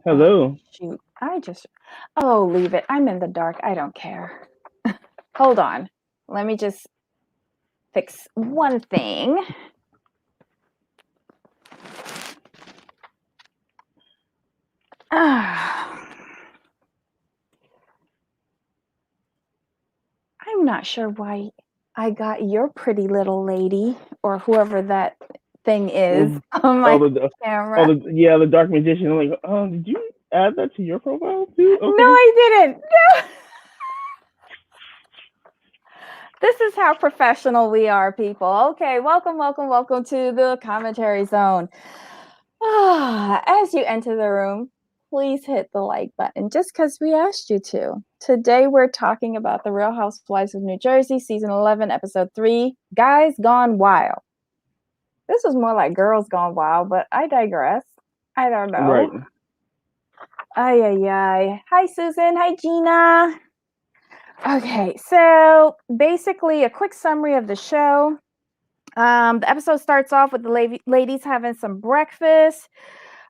Oh, Hello. shoot. Oh, leave it. I'm in the dark. I don't care. Hold on. Let me just fix one thing. Ah, I'm not sure why I got your pretty little lady or whoever that thing is Mm. on Oh, my camera. the dark magician. I'm like, oh, did you add that to your profile too? No, Okay. I didn't. This is how professional we are, people. Okay, welcome to the commentary zone. As you enter the room, please hit the like button just because we asked you to. Today, we're talking about The Real Housewives of New Jersey, Season 11, Episode 3, Guys Gone Wild. This was more like Girls Gone Wild, but I digress. I don't Right. know. Ay, ay, ay. Hi, Susan. Hi, Gina. Okay, so basically, a quick summary of the show. The episode starts off with the ladies having some breakfast.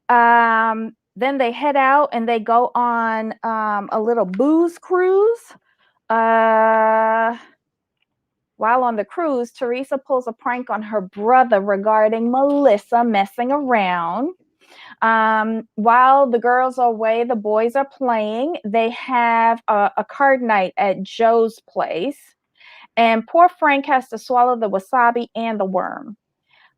Then they head out and they go on a little booze cruise. While on the cruise, Teresa pulls a prank on her brother regarding Melissa messing around. While the girls are away, the boys are playing. They have a card night at Joe's place. And poor Frank has to swallow the wasabi and the worm.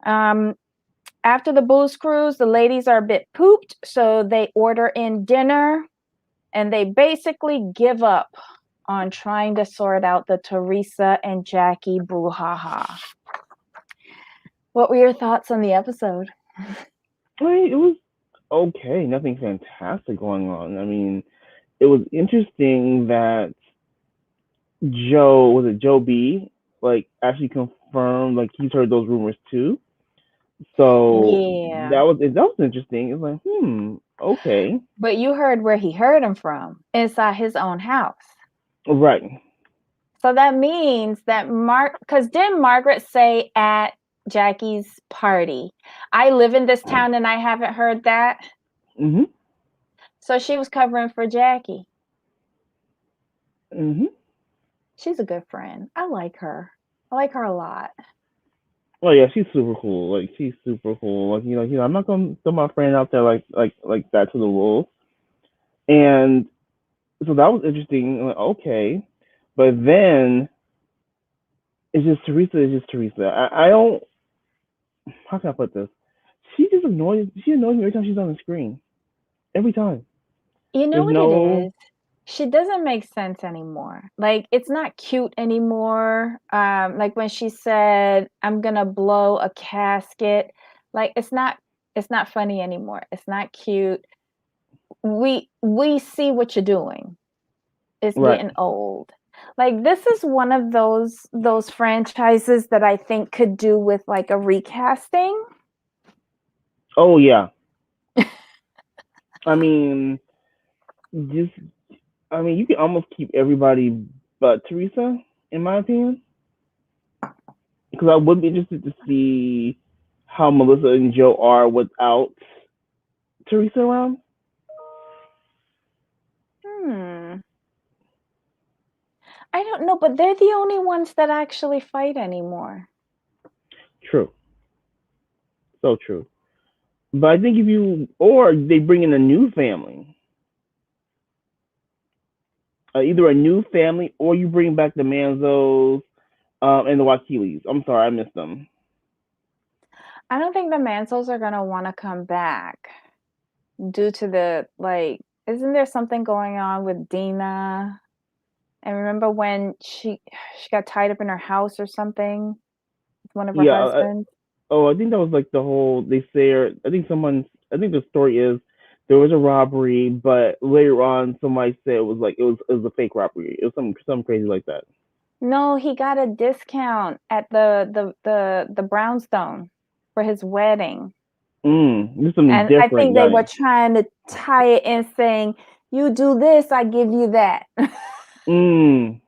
After the booze cruise, the ladies are a bit pooped, so they order in dinner, and they basically give up on trying to sort out the Teresa and Jackie brouhaha. What were your thoughts on the episode? I mean, it was okay. Nothing fantastic going on. I mean, it was interesting that Joe B, like actually confirmed like he's heard those rumors too. So Yeah, that was interesting. It's like, okay. but you heard where he heard him from, inside his own house. Right. So that means that because didn't Margaret say at Jackie's party, I live in this town and I haven't heard that? Mhm. So she was covering for Jackie. Mhm. She's a good friend. I like her. I like her a lot. Oh yeah, she's super cool. Like she's super cool. Like I'm not gonna throw my friend out there like that to the wolves. And so that was interesting. Like, okay, but then it's just Teresa. It's just Teresa. I don't. How can I put this? She just annoys. She annoys me every time she's on the screen. Every time. You know There's what it no. is? She doesn't make sense anymore. Like it's not cute anymore. Like when she said, "I'm gonna blow a casket," like it's not funny anymore. It's not cute. We see what you're doing. It's Right. getting old. Like this is one of those franchises that I think could do with like a recasting. Oh yeah. I mean, just. I mean, you can almost keep everybody but Teresa, in my opinion. Because I would be interested to see how Melissa and Joe are without Teresa around. Hmm. I don't know, but they're the only ones that actually fight anymore. True, so true. But I think if you or they bring in a new family, either a new family or you bring back the Manzos and the Wakilis. I'm sorry, I missed them. I don't think the Mansells are gonna want to come back due to the like. Isn't there something going on with Dina? And remember when she got tied up in her house or something with one of her Yeah. husbands? Oh, I think that was like the whole. They say. I think someone. I think the story is there was a robbery, but later on somebody said it was like it was a fake robbery. It was something crazy like that. No, he got a discount at the brownstone for his wedding. This is something And I different. think they Got were it. trying to tie it in saying, you do this, I give you that. Mm.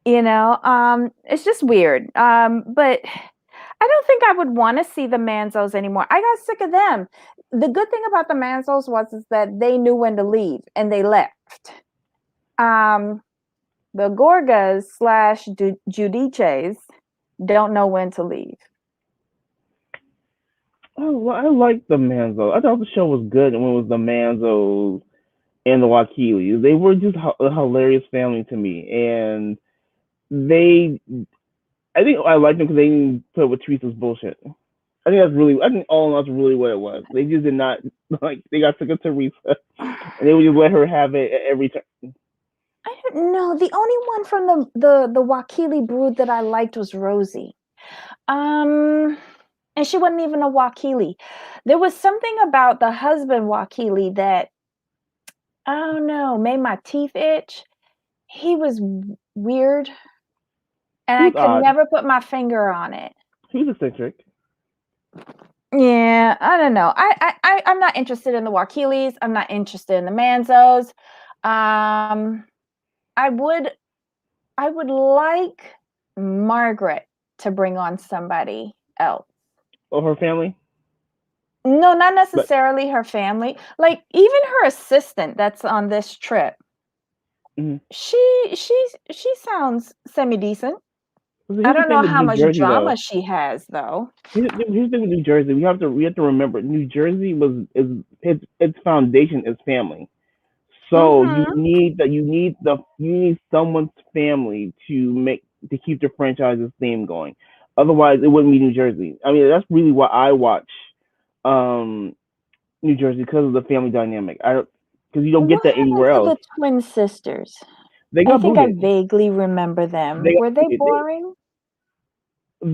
It's just weird. But I don't think I would want to see the Manzos anymore. I got sick of them. The good thing about the Manzos was is that they knew when to leave and they left. Um, the Gorgas slash Judices don't know when to leave. Oh, well, I like the Manzos. I thought the show was good when it was the Manzos and the Wakilis. They were just a hilarious family to me, and they. I think I liked them because they didn't put up with Teresa's bullshit. I think that's really. I think all in all, that's really what it was. They just did not like. They got sick of Teresa, and they would just let her have it every time. I don't know. The only one from the Wakili brood that I liked was Rosie. Um, and she wasn't even a Wakili. There was something about the husband Wakili that I don't know, made my teeth itch. He was weird, and He I was could odd. never put my finger on it. He was eccentric. Yeah, I don't know. I'm not interested in the Wakilis. I'm not interested in the Manzos. Um, I would I would like Margaret to bring on somebody else. Or her family, No, not but necessarily her family. Like even her assistant that's on this trip. mm-hmm. She sounds semi decent. I Here's the don't thing know with how New much Jersey, though. drama she has though. Here's the thing with New Jersey. We have to remember New Jersey was is its foundation is family. So you Mhm. need that you need someone's family to keep the franchise's theme going. Otherwise, it wouldn't be New Jersey. I mean, that's really why I watch um, New Jersey because of the family dynamic. I don't because you don't get What that happened anywhere to else. the twin sisters? They I got think I booted. vaguely remember They them. got Were they booted. boring?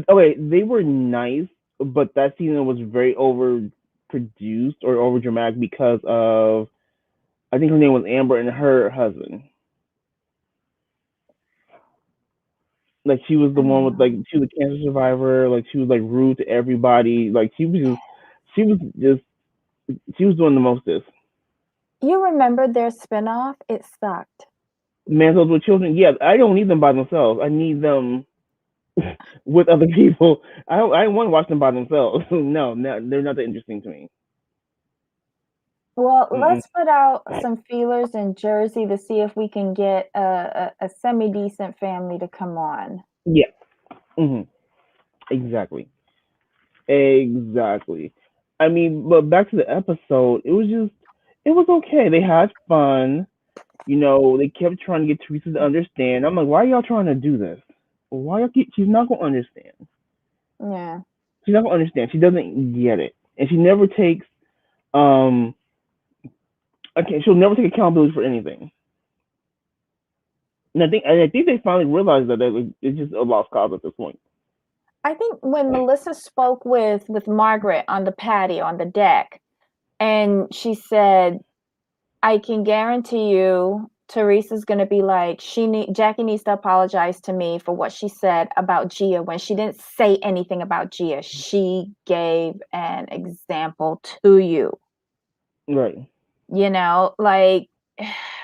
Okay, they were nice, but that season was very overproduced or over dramatic because of I think her name was Amber and her husband. Like she was the one with like she was a cancer survivor. Like she was like rude to everybody. Like she was just she was doing the mostest. You remember their spinoff? It sucked. Mantles with children. Yeah, I don't need them by themselves. I need them with other people. I don't want to watch them by themselves. No, they're not that interesting to me. Well, Mm-mm. let's put out some feelers in Jersey to see if we can get a semi decent family to come on. Yeah. Hmm. Exactly. Exactly. I mean, but back to the episode, it was okay. They had fun. They kept trying to get Teresa to understand. I'm like, why are y'all trying to do this? Why y'all keep, she's not gonna understand. Yeah. She's not gonna understand. She doesn't get it, and she never takes um. Okay, she'll never take accountability for anything. And I think they finally realized that it's just a lost cause at this point. I think when Melissa spoke with Margaret on the patio on the deck, and she said, "I can guarantee you, Teresa's gonna be like Jackie needs to apologize to me for what she said about Gia when she didn't say anything about Gia. She gave an example to you, Right. like."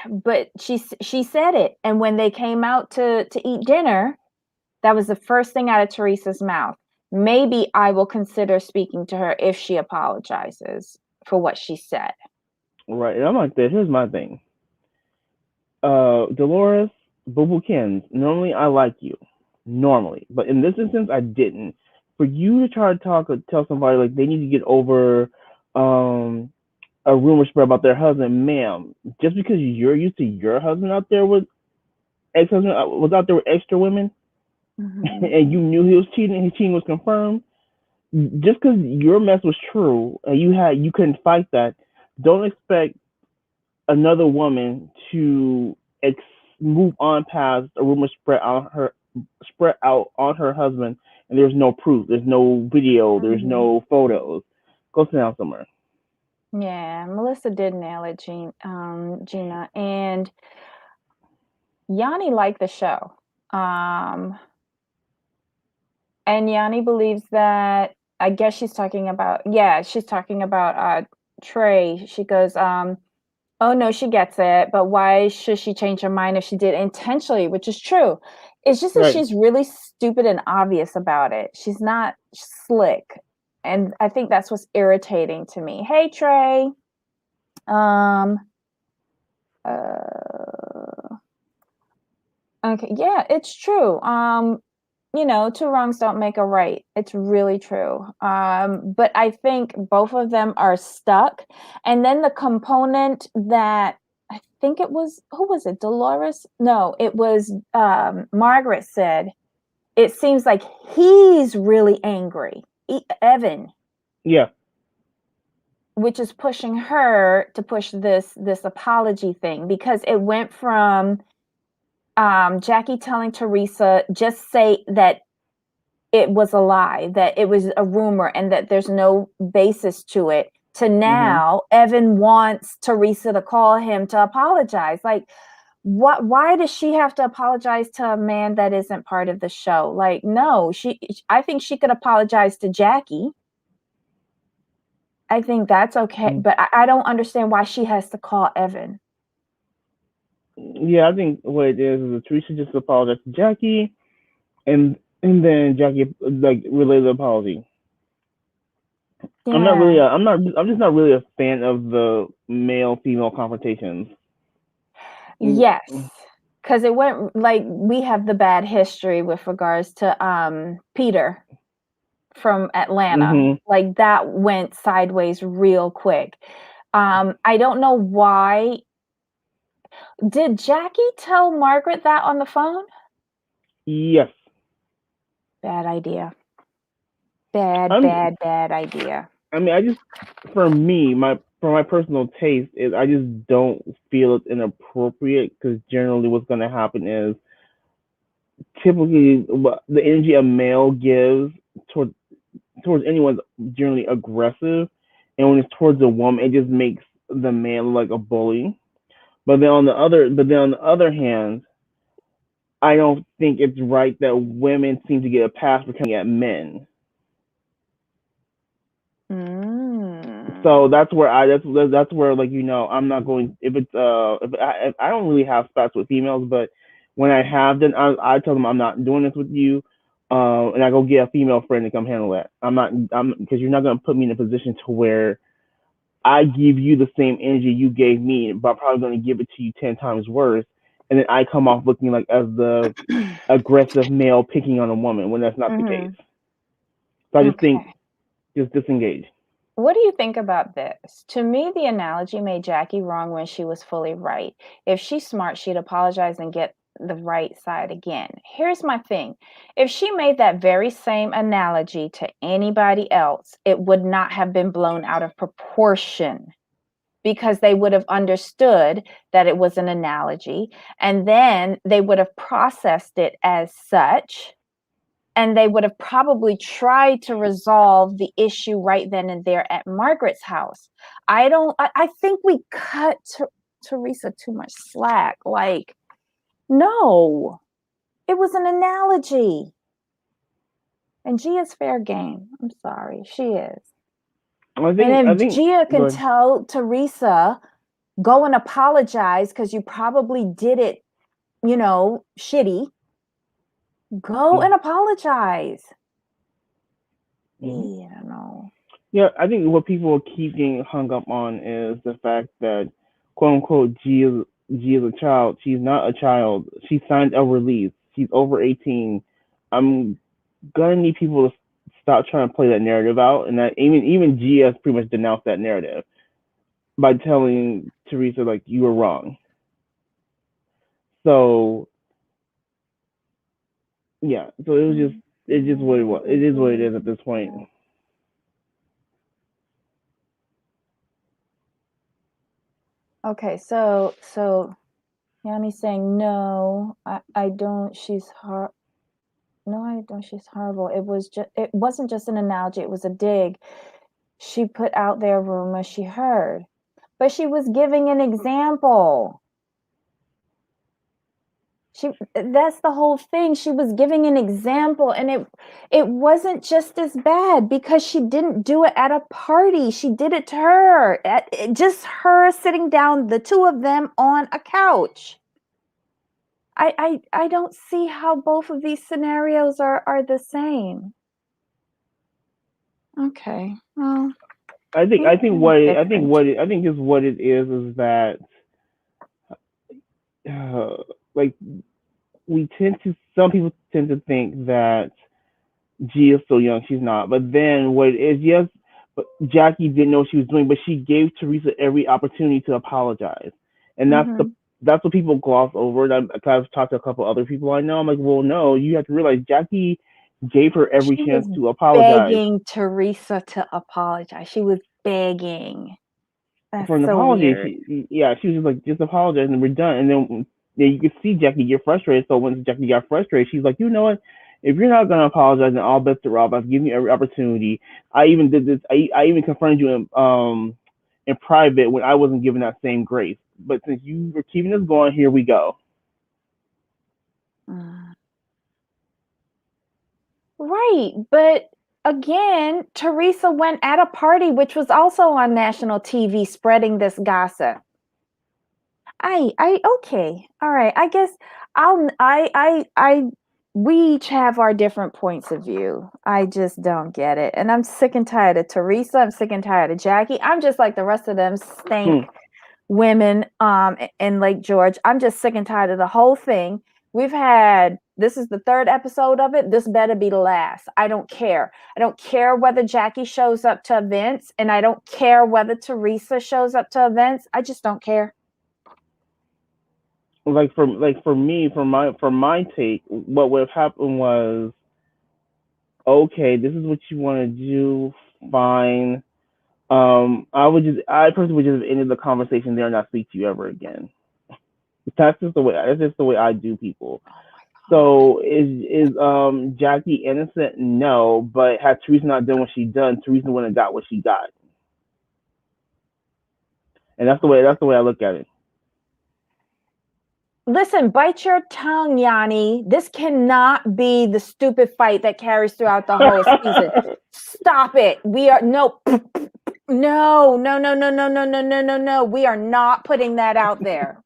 But she said it, and when they came out to eat dinner, that was the first thing out of Teresa's mouth. Maybe I will consider speaking to her if she apologizes for what she said. Right. And I'm like this. Here's my thing. Dolores, Boo Boo Kins. Normally, I like you. Normally, but in this instance, I didn't. For you to try to tell somebody like they need to get over um a rumor spread about their husband, ma'am, just because you're used to your husband out there with ex-husband was out there with extra women, Mhm. and you knew he was cheating, and his cheating was confirmed. Just because your mess was true and you couldn't fight that, don't expect another woman to move on past a rumor spread out on her husband, and there's no proof, there's no video, there's Mhm. no photos. Go sit down somewhere. Yeah, Melissa did nail it, Gina, and Yanni liked the show. Um, and Yanni believes that I guess she's talking about Trey. She goes, oh no, she gets it, but why should she change her mind if she did intentionally, which is true. It's just that Right. she's really stupid and obvious about it. She's not slick. And I think that's what's irritating to me. Hey, Trey. Um, uh, okay. Yeah, it's true. Two wrongs don't make a right. It's really true. But I think both of them are stuck. And then the component that I think it was, who was it? Dolores? No, it was Margaret said, it seems like he's really angry. Evan, Yeah. which is pushing her to push this apology thing because it went from Jackie telling Teresa, just say that it was a lie, that it was a rumor and that there's no basis to it, to Mhm. now Evan wants Teresa to call him to apologize. Like, why does she have to apologize to a man that isn't part of the show? Like, no, I think she could apologize to Jackie. I think that's okay, Mm. but I don't understand why she has to call Evan. Yeah, I think what it is that Teresa just apologized to Jackie, and then Jackie like relayed the apology. Yeah. I'm just not really a fan of the male female confrontations. Yes. Because it went like we have the bad history with regards to Peter from Atlanta. Mhm. Like that went sideways real quick. I don't know why. Did Jackie tell Margaret that on the phone? Yes. Bad idea. Bad, I'm bad, bad idea. I mean, I just, for my personal taste, is I just don't feel it's inappropriate because generally what's going to happen is typically what the energy a male gives towards anyone's generally aggressive, and when it's towards a woman, it just makes the man look like a bully. But then on the other hand, I don't think it's right that women seem to get a pass for coming at men. So Mm. that's where like I'm not going if it's if I don't really have spats with females, but when I have then I tell them I'm not doing this with you, and I go get a female friend to come handle that. I'm because you're not gonna put me in a position to where I give you the same energy you gave me, but I'm probably gonna give it to you 10 times worse, and then I come off looking like as the aggressive male picking on a woman when that's not the case. Mm-hmm. So I just think Okay. just disengage. What do you think about this? To me, the analogy made Jackie wrong when she was fully right. If she's smart, she'd apologize and get the right side again. Here's my thing. If she made that very same analogy to anybody else, it would not have been blown out of proportion because they would have understood that it was an analogy and then they would have processed it as such and they would have probably tried to resolve the issue right then and there at Margaret's house. I think we cut Teresa too much slack. Like, no, it was an analogy. And Gia's fair game. I'm sorry, she is. And I if think Gia can good. tell Teresa, go and apologize because you probably did it, shitty, go and apologize. Mm-hmm. I don't know. Yeah, I think what people keep getting hung up on is the fact that quote unquote G is a child. She's not a child. She signed a release. She's over 18. I'm gonna need people to stop trying to play that narrative out, and that even G has pretty much denounced that narrative by telling Teresa like you were wrong. So yeah, so it's just what it was. It is what it is at this point. Okay, so Yanni's saying no, I don't. She's hard. No, I don't. She's horrible. It wasn't just an analogy. It was a dig. She put out there rumor she heard, but she was giving an example. That's the whole thing. She was giving an example, and it wasn't just as bad because she didn't do it at a party. She did it to her, just her sitting down, the two of them on a couch. I don't see how both of these scenarios are the same. Okay. Well, I think is what it is that uh, like some people tend to think that G is so young, she's not. But then what it is, yes, but Jackie didn't know what she was doing, but she gave Teresa every opportunity to apologize, and mm-hmm. that's what people gloss over. And I've talked to a couple other people I know. I'm like, well, no, you have to realize Jackie gave her every She chance was to apologize begging Teresa to apologize. She was begging. That's for an so apology. weird. She was just like, just apologize and we're done. And then you could see Jackie get frustrated. So when Jackie got frustrated, she's like, you know what? If you're not gonna apologize, then all bets are off. I've given you every opportunity. I even did this. I even confronted you in private when I wasn't given that same grace. But since you were keeping this going, here we go. Mm. Right, but again, Teresa went at a party which was also on national TV spreading this gossip. I okay. All right. I guess we each have our different points of view. I just don't get it. And I'm sick and tired of Teresa. I'm sick and tired of Jackie. I'm just like the rest of them stank Hmm. women in Lake George. I'm just sick and tired of the whole thing. This is the third episode of it. This better be the last. I don't care. I don't care whether Jackie shows up to events, and I don't care whether Teresa shows up to events. I just don't care. For me, for my take, what would have happened was, okay, this is what you want to do, fine. I personally would just have ended the conversation there and not speak to you ever again. That's just the way I do people. So is Jackie innocent? No, but had Teresa not done what she done, Teresa wouldn't have got what she got. And that's the way I look at it. Listen, bite your tongue, Yanni. This cannot be the stupid fight that carries throughout the whole season. Stop it. We are no, no, no, no, no, no, no, no, no, no, no. We are not putting that out there.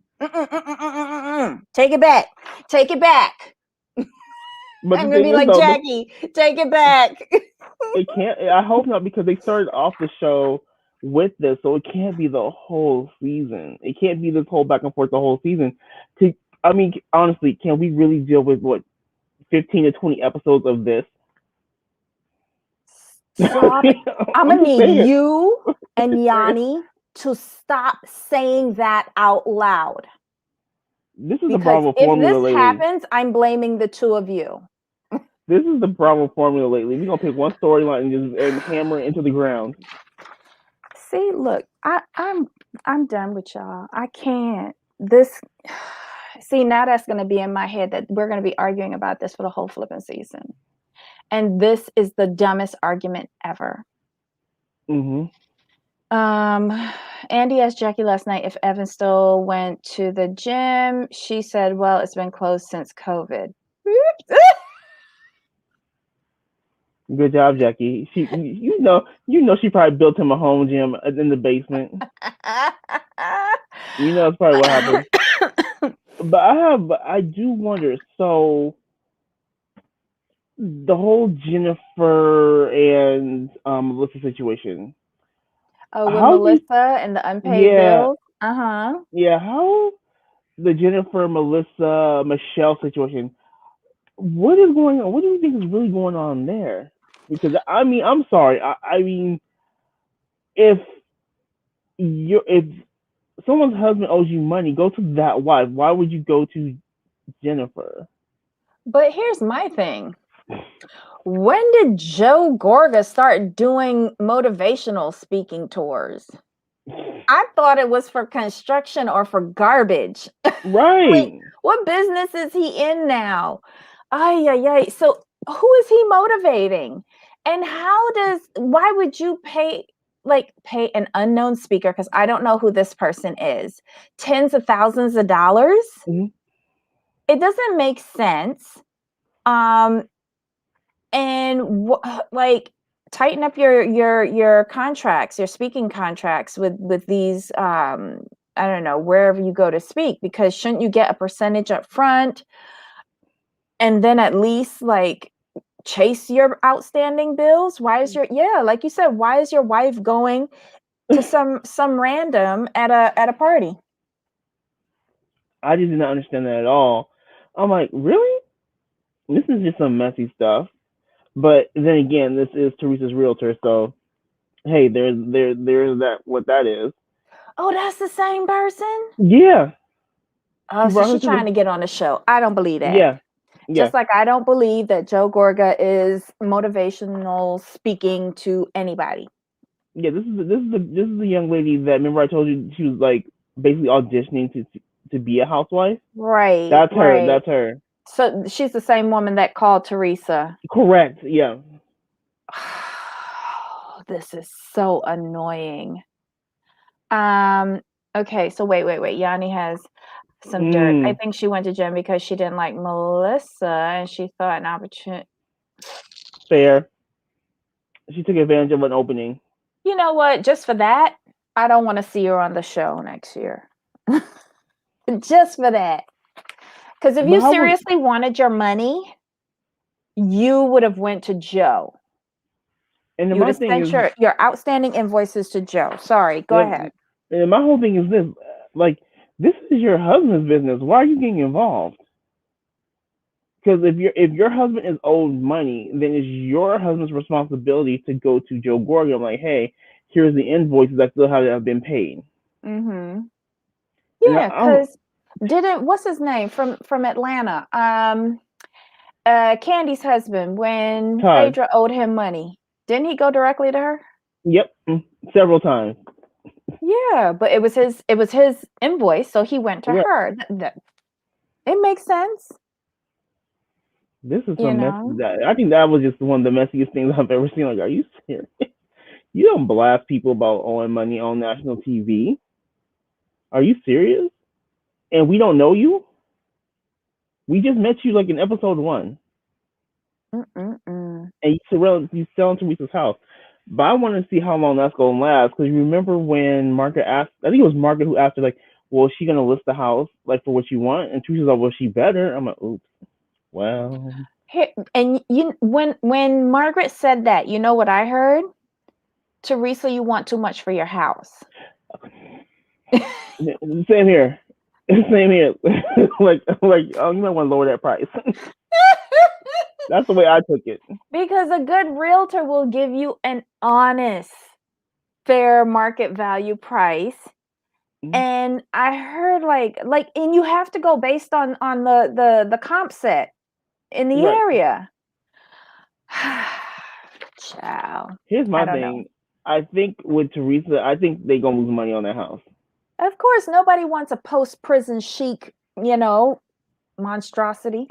Take it back. Take it back. But I'm the gonna thing be is like though, Jackie. Take it back. it can't. I hope not because they started off the show with this, so it can't be the whole season. It can't be this whole back and forth the whole season. I mean, honestly, can we really deal with what 15 to 20 episodes of this? Stop. I'm I'm gonna just need saying. you and Yanni to stop saying that out loud. This is the Because problem with if formula this lately. happens, I'm blaming the two of you. This is the problem with formula lately. We're gonna pick one storyline and hammer it into the ground. See, look, I'm done with y'all. I can't. This see now that's gonna be in my head that we're gonna be arguing about this for the whole flipping season. And this is the dumbest argument ever. Mm-hmm. Andy asked Jackie last night if Evan still went to the gym. She said, well, it's been closed since COVID. Good job, Jackie. You know, she probably built him a home gym in the basement. You know, that's probably what happened. But I do wonder. So the whole Jennifer and Melissa situation. Oh, with How do you, Melissa and the unpaid yeah, bills. Uh-huh. yeah, how the Jennifer, Melissa, Michelle situation. What is going on? What do you think is really going on there? Because I mean, I'm sorry. I mean, if if someone's husband owes you money, go to that wife. Why would you go to Jennifer? But here's my thing. When did Joe Gorga start doing motivational speaking tours? I thought it was for construction or for garbage. Like, Right. what business is he in now? Ay, ay, ay. So, who is he motivating? And why would you pay an unknown speaker? Because I don't know who this person is, tens of thousands of dollars? Mm-hmm. It doesn't make sense. Um, and like tighten up your contracts, your speaking contracts with these I don't know, wherever you go to speak, because shouldn't you get a percentage up front and then at least like chase your outstanding bills? Why is your like you said, why is your wife going to some random at a party? I just did not understand that at all. I'm like, really? This is just some messy stuff. But then again, this is Teresa's realtor, so hey, there's that what that is. Oh, that's the same person? Yeah, Oh, she so brought her she's to trying the to get on the show. I don't believe that. yeah, yeah, Just like I don't believe that Joe Gorga is motivational speaking to anybody. yeah. This is the young lady that remember I told you she was like basically auditioning to be a housewife. Right, That's her. right. That's her. So she's the same woman that called Teresa. Correct. Yeah. This is so annoying. Okay, so wait. Yanni has some dirt. I Mm, think she went to gym because she didn't like Melissa and she thought an opportunity. fair. She took advantage of an opening. You know what? Just for that, I don't want to see her on the show next year. Just for that. Because if But you how was seriously wanted your money, you would have went to Joe. and then You would my have thing sent is your outstanding invoices to Joe. Sorry, go ahead. and my whole thing is this like this is your husband's business. Why are you getting involved? Because if your husband is owed money, then it's your husband's responsibility to go to Joe Gorga and like, hey, here's the invoices that still have been paid. Mm-hmm. And Yeah, because didn't what's his name from Atlanta? Candy's husband, when Todd, Phaedra owed him money, didn't he go directly to her? yep, several times. Yeah, but it was his invoice, so he went to Right. her. It makes sense, This is you some mess. know. That I think that was just one of the messiest things I've ever seen. Like, are you serious? You don't blast people about owing money on national TV. Are you serious? And we don't know you. We just met you like in episode 1, Mm-mm-mm. and you selling Teresa's house. But I want to see how long that's gonna last. Because you remember when Margaret asked, I think it was Margaret who asked her like, "Well, is she gonna list the house like for what you want?" And Teresa's like, "Well, she better." I'm like, "Oops, well." Here, and you when Margaret said that, you know what I heard? Teresa, you want too much for your house. Same here. Same here. like, oh, you might want to lower that price. That's the way I took it. Because a good realtor will give you an honest, fair market value price. Mm-hmm. And I heard and you have to go based on the comp set in the Right. area. Ciao. Here's I my don't know. thing. I think with Teresa, I think they gonna lose money on that house. Of course, nobody wants a post prison chic, monstrosity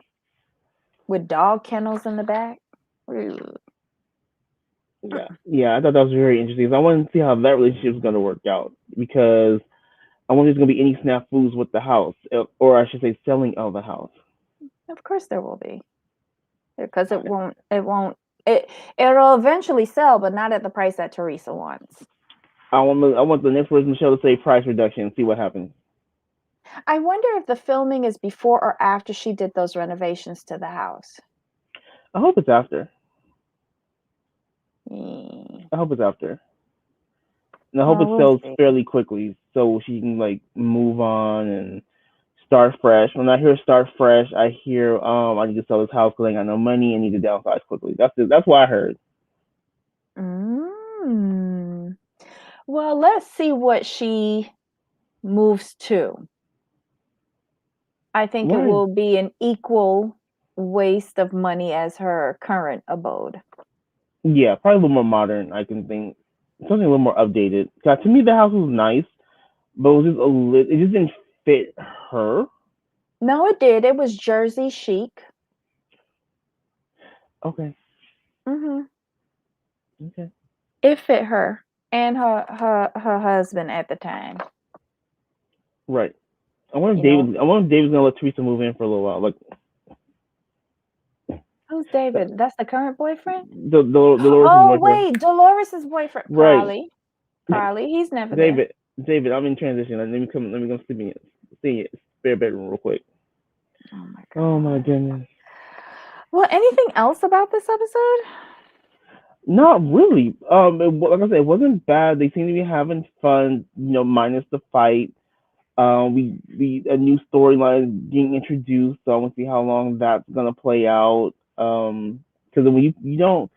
with dog kennels in the back. Ugh. Yeah, yeah. I thought that was very interesting. So I want to see how that relationship is gonna work out because I wonder if there's gonna be any snafus with the house, or I should say, selling of the house. Of course there will be. Because it'll eventually sell, but not at the price that Teresa wants. I want the next person Michelle to say price reduction and see what happens. I wonder if the filming is before or after she did those renovations to the house. I hope it's after. Mm. I hope it's after. And I hope Well, it we'll sells see. fairly quickly so she can like move on and start fresh. When I hear start fresh, I hear I need to sell this house because I ain't got no money and need to downsize quickly. That's what I heard. Mm. Well, let's see what she moves to. I think it Right. will be an equal waste of money as her current abode. Yeah, probably a little more modern. I can think something a little more updated. 'Cause to me, the house was nice, but it was just a little. It just didn't fit her. No, it did. It was Jersey chic. Okay. Hmm. Okay. It fit her and her husband at the time. Right. I wonder if You know, David. I wonder if David's gonna let Teresa move in for a little while. Like who's David? That's the current boyfriend? the Dolores' Oh, boyfriend. wait, Dolores's boyfriend. Right. Probably. Probably. He's never there. David. David, I'm in transition. Let me go see it spare bedroom real quick. Oh my Oh my god. goodness. Well, anything else about this episode? Not really. Like I said, it wasn't bad. They seem to be having fun. Minus the fight. We a new storyline being introduced. So I want to see how long that's gonna play out. Because when you don't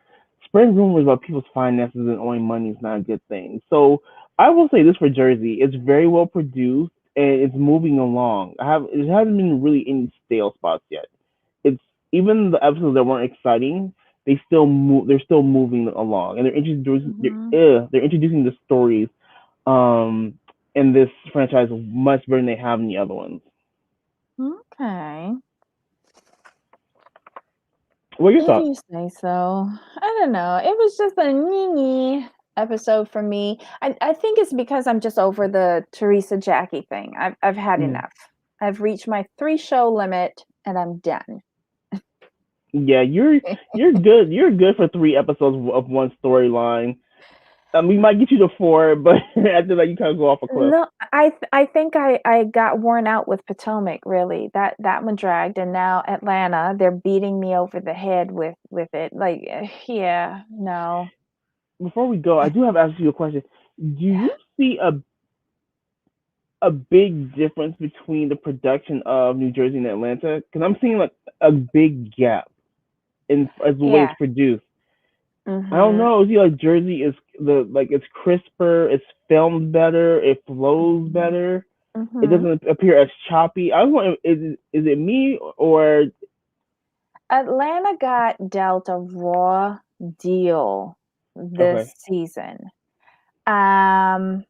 spread rumors about people's finances and owing money is not a good thing. So I will say this for Jersey: it's very well produced and it's moving along. It hasn't been really any stale spots yet. It's even the episodes that weren't exciting. They still move. They're still moving along, and Mm-hmm. they're introducing the stories um in this franchise much better than they have in the other ones. Okay. What are your If thoughts? you say so. I don't know. It was just a nee episode for me. I think it's because I'm just over the Teresa Jackie thing. I've had Mm. enough. I've reached my 3 show limit and I'm done. Yeah, you're good. You're good for 3 episodes of one storyline. We might get you to four, but after that, you kind of go off a cliff. No, I think I got worn out with Potomac, really. That one dragged, and now Atlanta, they're beating me over the head with it. Like, yeah, no. Before we go, I do have to ask you a question. Do you see a big difference between the production of New Jersey and Atlanta? Because I'm seeing like a big gap in as the way it's Yeah. produced. I don't Mhm. know. See, like Jersey is it's crisper, it's filmed better, it flows Mhm. better. It Mhm. doesn't appear as choppy. I was wondering, is it me or Atlanta got dealt a raw deal this okay, season. Um,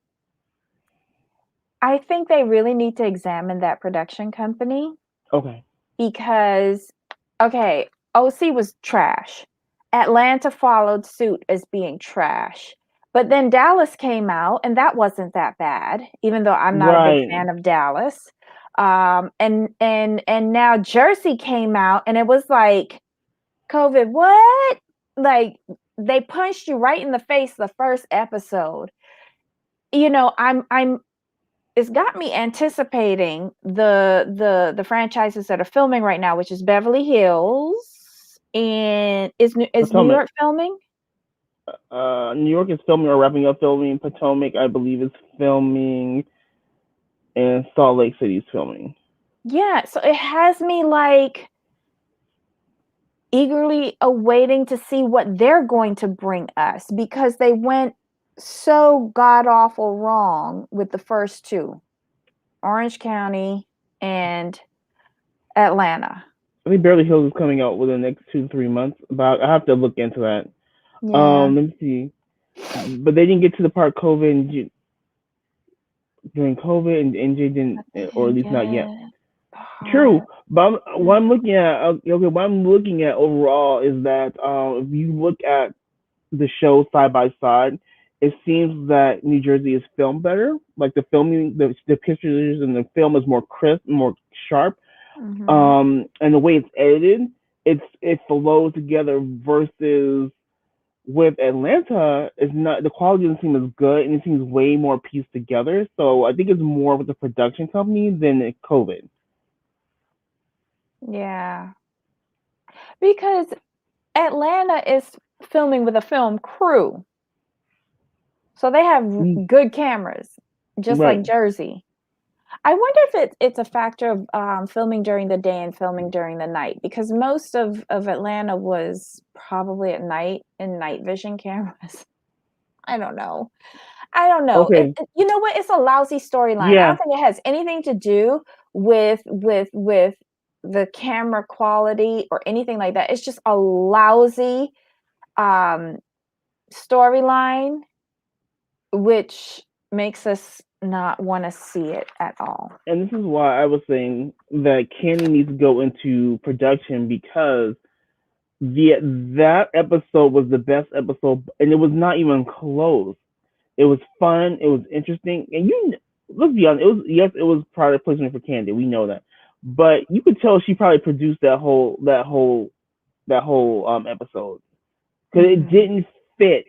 I think they really need to examine that production company okay, because, okay, OC was trash. Atlanta followed suit as being trash. But then Dallas came out, and that wasn't that bad, even though I'm not a big right? fan of Dallas. And now Jersey came out, and it was like, COVID, what? Like, they punched you right in the face the first episode. I'm it's got me anticipating the franchises that are filming right now, which is Beverly Hills, and is New Potomac. York filming? New York is filming or wrapping up filming. Potomac, I believe, is filming, and Salt Lake City is filming. Yeah, so it has me like eagerly awaiting to see what they're going to bring us because they went so god awful wrong with the first two, Orange County and Atlanta. I think Beverly Hills is coming out within the next 2 to 3 months. But I have to look into that. Yeah. Let me see. But they didn't get to the part COVID and during COVID, and NJ didn't, But they or at didn't least not yet. get the True, heart. but what I'm looking at, okay, what I'm looking at overall is that if you look at the show side by side, it seems that New Jersey is filmed better. Like the filming, the pictures in the film is more crisp, more sharp, Mhm. and the way it's edited, it flows together. Versus with Atlanta, it's not the quality doesn't seem as good, and it seems way more pieced together. So I think it's more with the production company than COVID. Yeah. Because Atlanta is filming with a film crew. So they have Mm, good cameras, just like right. Jersey. I wonder if it's a factor of filming during the day and filming during the night because most of Atlanta was probably at night in night vision cameras. I don't know. I don't know. Okay. You know what? It's a lousy storyline. I Yeah. don't think it has anything to do with the camera quality or anything like that. It's just a lousy um, storyline, which makes us not want to see it at all. And this is why I was saying that Candy needs to go into production because the that episode was the best episode, and it was not even close. It was fun. It was interesting, and let's be honest. It was yes, it was product placement for Candy. We know that, but you could tell she probably produced that whole episode because it Hmm. didn't fit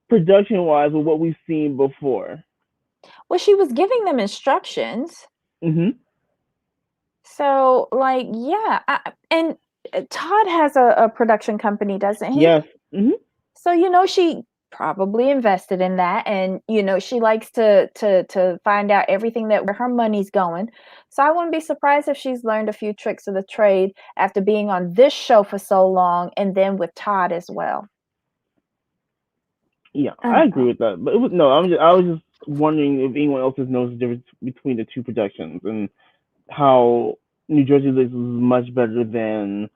production wise with what we've seen before. Well, she was giving them instructions. Mm-hmm. So, like, yeah. And Todd has a production company, doesn't he? Yes. Mm-hmm. So, she probably invested in that, and she likes to find out everything that where her money's going. So I wouldn't be surprised if she's learned a few tricks of the trade after being on this show for so long, and then with Todd as well. Yeah, I I don't agree know. with that. But it was no, I was just wondering if anyone else has noticed the difference between the two productions and how New Jersey is much better than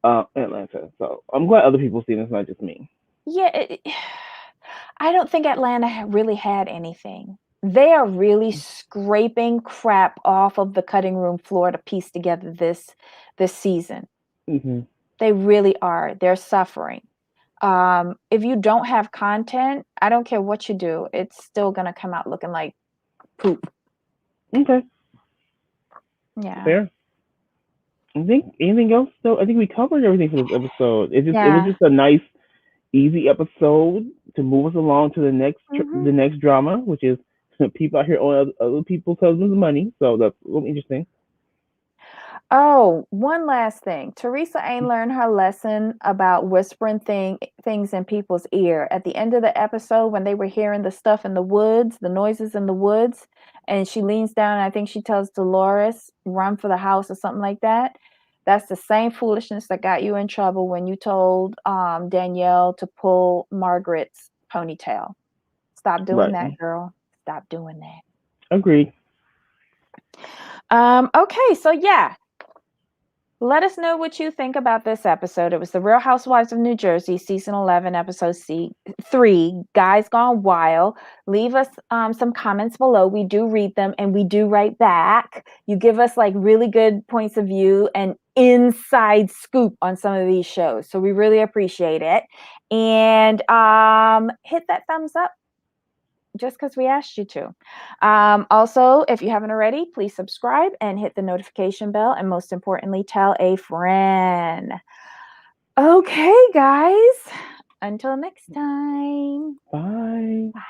Atlanta. So I'm glad other people see it. It's not just me. Yeah, I don't think Atlanta really had anything. They are really scraping crap off of the cutting room floor to piece together this season. Mm-hmm. They really are. They're suffering. If you don't have content, I don't care what you do, it's still gonna come out looking like poop. Okay, Yeah. fair. I think anything else though. I think we covered everything for this episode. It was Yeah. just a nice, easy episode to move us along to Hmm. the next drama, which is people out here owing other people's husbands money. So that's a little interesting. Oh, one last thing. Teresa ain't learned her lesson about whispering things in people's ear. At the end of the episode, when they were hearing the stuff in the woods, the noises in the woods, and she leans down and I think she tells Dolores, run for the house or something like that. That's the same foolishness that got you in trouble when you told Danielle to pull Margaret's ponytail. Stop doing Right. that, girl. Stop doing that. Agreed. Okay, so yeah, let us know what you think about this episode. It was The Real Housewives of New Jersey, season 11, episode 3, Guys Gone Wild. Leave us some comments below. We do read them and we do write back. You give us like really good points of view and inside scoop on some of these shows. So we really appreciate it. And hit that thumbs up just because we asked you to. Also, if you haven't already, please subscribe and hit the notification bell. And most importantly, tell a friend. Okay, guys. Until next time. Bye. Bye.